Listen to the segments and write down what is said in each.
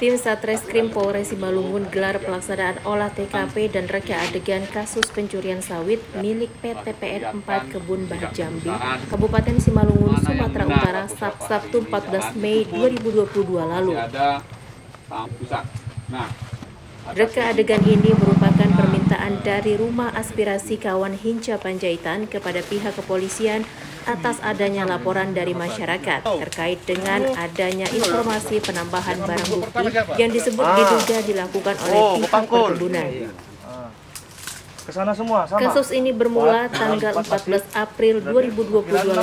Tim Satreskrim Polres Simalungun gelar pelaksanaan olah TKP dan reka adegan kasus pencurian sawit milik PT PN 4 Kebun Bah Jambi, Kabupaten Simalungun, Sumatera Utara, Sabtu 14 Mei 2022 lalu. Reka adegan ini merupakan permintaan dari Rumah Aspirasi Kawan Hinca Panjaitan kepada pihak kepolisian atas adanya laporan dari masyarakat terkait dengan adanya informasi penambahan barang bukti yang disebut diduga dilakukan oleh pihak perkebunan. Kasus ini bermula tanggal 14 April 2022 lalu.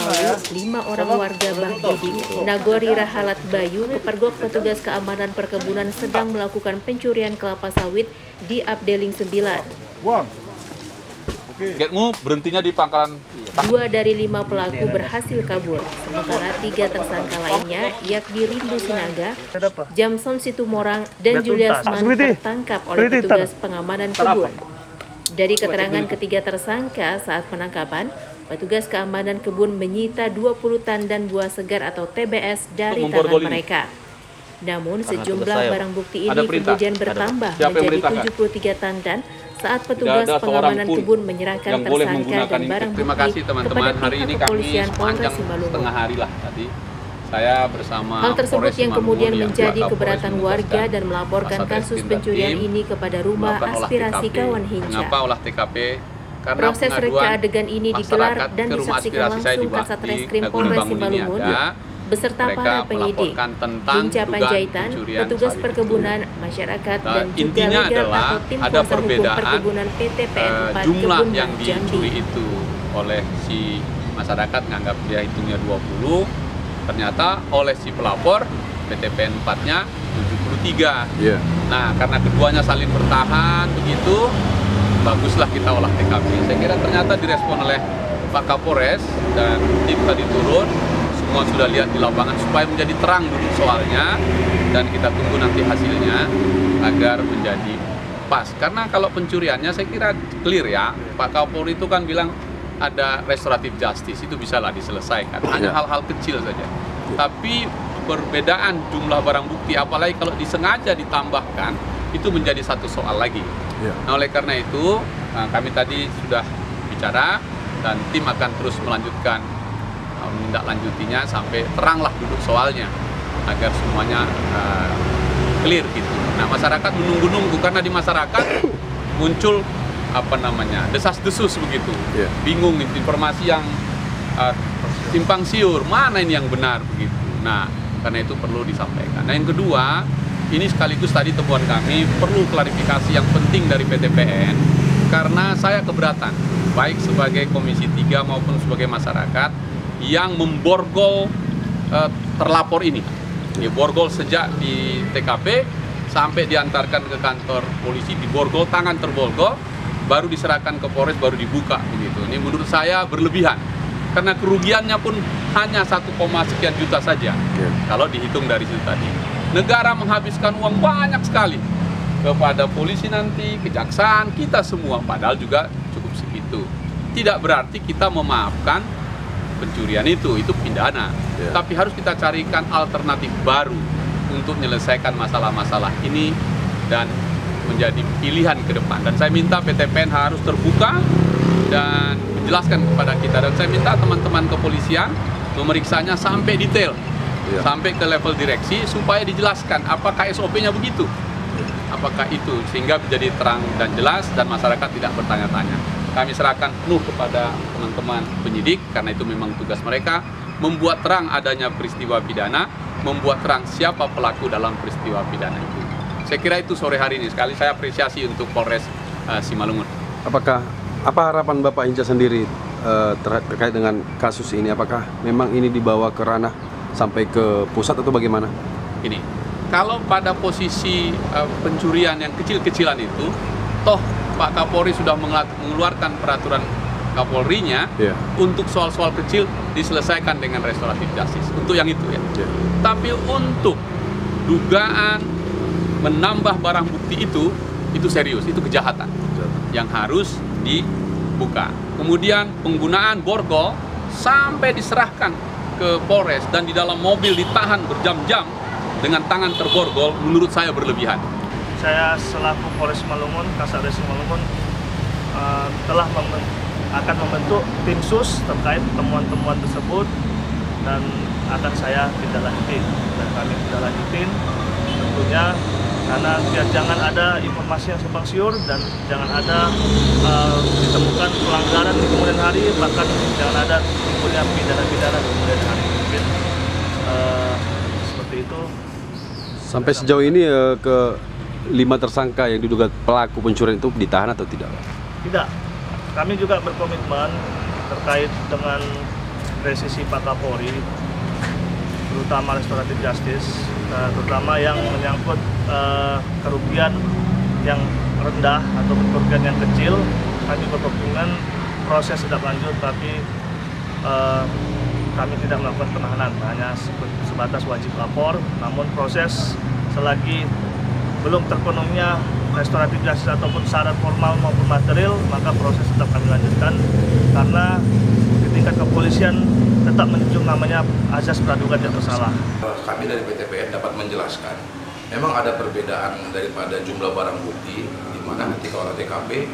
5 orang warga Bahdidi, Nagori Rahalat Bayu, kepergok petugas keamanan perkebunan sedang melakukan pencurian kelapa sawit di Abdeling 9. Getmu berhentinya di pangkalan. 2 dari 5 pelaku berhasil kabur, sementara 3 tersangka lainnya, yakni Rindu Sinaga, Jamson Situmorang, dan Julius Man tertangkap oleh petugas pengamanan kebun. Dari keterangan ketiga tersangka saat penangkapan, petugas keamanan kebun menyita 20 tandan buah segar atau TBS dari tangan mereka. Namun sejumlah barang bukti ini kemudian bertambah menjadi 73 tandan saat petugas pengamanan kebun menyerahkan tersangka dan barang bukti kepada pihak kepolisian Polres Simalungun. Setengah hari lah tadi saya bersama hal tersebut yang kemudian menjadi pihak keberatan warga dan melaporkan kasus pencurian ini kepada Rumah Aspirasi Kawan Hinca. Mengapa olah TKP? Karena proses reka adegan ini digelar dan disaksikan langsung Kasat Reskrim Polres Simalungun beserta para penyidik, Hinca Panjaitan, petugas perkebunan, masyarakat, dan juga legal atau tim kuasa hukum perkebunan PT PN 4 jumlah Kebun yang Bah Jambi. dicuri itu oleh si masyarakat nganggap dia hitungnya 20, ternyata oleh si pelapor PT PN 4-nya 73. Nah, karena keduanya saling bertahan begitu, baguslah kita olah TKP. Saya kira ternyata direspon oleh Pak Kapolres dan tim tadi turun, semua sudah lihat di lapangan supaya menjadi terang dulu soalnya, dan kita tunggu nanti hasilnya agar menjadi pas. Karena kalau pencuriannya saya kira clear ya, Pak Kapolri itu kan bilang ada restoratif justice, itu bisalah diselesaikan, hanya hal-hal kecil saja. Tapi perbedaan jumlah barang bukti, apalagi kalau disengaja ditambahkan, itu menjadi satu soal lagi. Nah, oleh karena itu kami tadi sudah bicara dan tim akan terus melanjutkan menindaklanjutinya sampai teranglah duduk soalnya agar semuanya clear gitu. Nah, masyarakat menunggu-nunggu karena di masyarakat muncul desas-desus begitu, bingung informasi yang simpang siur, mana ini yang benar begitu. Nah, karena itu perlu disampaikan. Nah, yang kedua, ini sekaligus tadi temuan kami perlu klarifikasi yang penting dari PT PN, karena saya keberatan baik sebagai Komisi 3 maupun sebagai masyarakat yang memborgol terlapor ini. Diborgol sejak di TKP sampai diantarkan ke kantor polisi, diborgol, tangan terborgol, baru diserahkan ke Polres, baru dibuka begitu. Ini menurut saya berlebihan karena kerugiannya pun hanya 1, sekian juta saja. Kalau dihitung dari situ tadi, negara menghabiskan uang banyak sekali kepada polisi nanti, kejaksaan, kita semua, padahal juga cukup segitu. Tidak berarti kita memaafkan pencurian itu pidana, tapi harus kita carikan alternatif baru untuk menyelesaikan masalah-masalah ini dan menjadi pilihan ke depan. Dan saya minta PT PN harus terbuka dan menjelaskan kepada kita, dan saya minta teman-teman kepolisian memeriksanya sampai detail, sampai ke level direksi, supaya dijelaskan apakah SOP-nya begitu, apakah itu, sehingga menjadi terang dan jelas dan masyarakat tidak bertanya-tanya. Kami serahkan penuh kepada teman-teman penyidik, karena itu memang tugas mereka membuat terang adanya peristiwa pidana, membuat terang siapa pelaku dalam peristiwa pidana itu. Saya kira itu sore hari ini. Sekali saya apresiasi untuk Polres Simalungun. Apa harapan Bapak Hinca sendiri terkait dengan kasus ini? Apakah memang ini dibawa ke ranah sampai ke pusat atau bagaimana? Ini, kalau pada posisi pencurian yang kecil-kecilan itu, toh Pak Kapolri sudah mengeluarkan peraturan Kapolrinya untuk soal-soal kecil diselesaikan dengan restoratif justice. Untuk yang itu Tapi untuk dugaan menambah barang bukti itu serius, itu kejahatan yang harus dibuka. Kemudian penggunaan borgol sampai diserahkan ke Polres dan di dalam mobil ditahan berjam-jam, dengan tangan terborgol menurut saya berlebihan. Saya selaku Polres Malungun, Kasat Reskrim Malungun akan membentuk tim sus terkait temuan-temuan tersebut dan akan saya tindak lanjutin dan kami tindak lanjutin tentunya, karena biar jangan ada informasi yang simpang siur dan jangan ada ditemukan pelanggaran di kemudian hari, bahkan jangan ada timbulnya pidana-pidana di kemudian hari. Mungkin seperti itu. Sampai sejauh ini ke 5 tersangka yang diduga pelaku pencurian itu ditahan atau tidak? Tidak. Kami juga berkomitmen terkait dengan presisi Pak Kapolri, terutama restoratif justice, terutama yang menyangkut kerugian yang rendah atau kerugian yang kecil. Kami berkomitmen proses tetap lanjut, tapi kami tidak melakukan penahanan, hanya sebatas wajib lapor. Namun proses selagi belum terpenuhnya restoratif justice ataupun syarat formal maupun material, maka proses tetap kami lanjutkan, karena di tingkat kepolisian tetap menjunjung namanya azas praduga tidak bersalah. Kami dari PTPN dapat menjelaskan, memang ada perbedaan daripada jumlah barang bukti, di mana ketika olah TKP,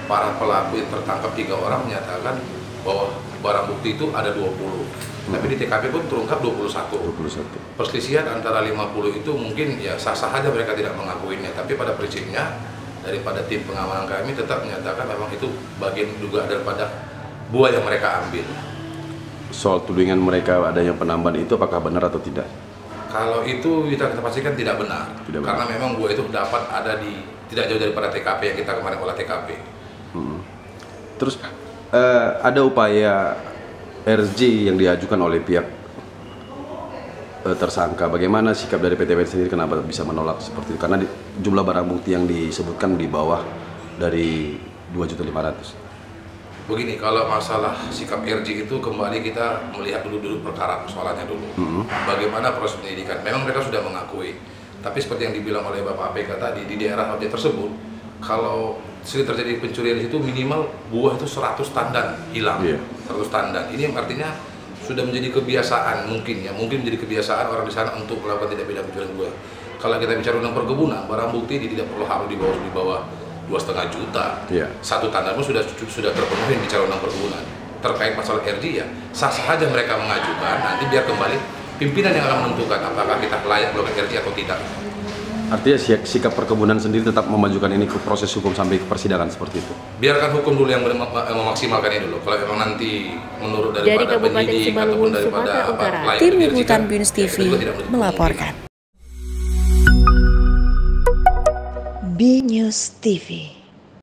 para pelaku yang tertangkap 3 orang menyatakan bahwa barang bukti itu ada 20. Tapi di TKP pun terungkap 21. Perselisihan antara 50 itu mungkin ya sah-sah aja mereka tidak mengakuinya. Tapi pada prinsipnya daripada tim pengamanan kami tetap menyatakan memang itu bagian juga daripada buah yang mereka ambil. Soal tudingan mereka adanya penambahan itu apakah benar atau tidak? Kalau itu kita pastikan tidak benar. Karena memang buah itu dapat ada di tidak jauh daripada TKP yang kita kemarin olah TKP. Terus ada upaya RJ yang diajukan oleh pihak tersangka. Bagaimana sikap dari PTPN sendiri, kenapa bisa menolak seperti itu? Karena jumlah barang bukti yang disebutkan di bawah dari 2.500.000. Begini, kalau masalah sikap RJ itu kembali kita melihat dulu perkara persoalannya dulu. Bagaimana proses penyidikan? Memang mereka sudah mengakui. Tapi seperti yang dibilang oleh Bapak APK tadi, di daerah objek tersebut, kalau sering terjadi pencurian di situ minimal buah itu 100 tandan hilang. 100 tandan. Ini artinya sudah menjadi kebiasaan mungkin menjadi kebiasaan orang di sana untuk melakukan tindak pidana pencurian buah. Kalau kita bicara tentang perkebunan, barang bukti tidak perlu harus di bawah 2,5 juta. Satu tandan pun sudah terpenuhi bicara tentang perkebunan. Terkait masalah RJ ya sah-sah saja mereka mengajukan, nanti biar kembali pimpinan yang akan menentukan apakah kita layak melakukan RJ atau tidak. Artinya sikap perkebunan sendiri tetap memajukan ini ke proses hukum sampai ke persidangan seperti itu? Biarkan hukum dulu yang memaksimalkan ini dulu. Kalau memang nanti menurut daripada penyidik ataupun daripada Tim Liputan BNews TV melaporkan. BNews TV.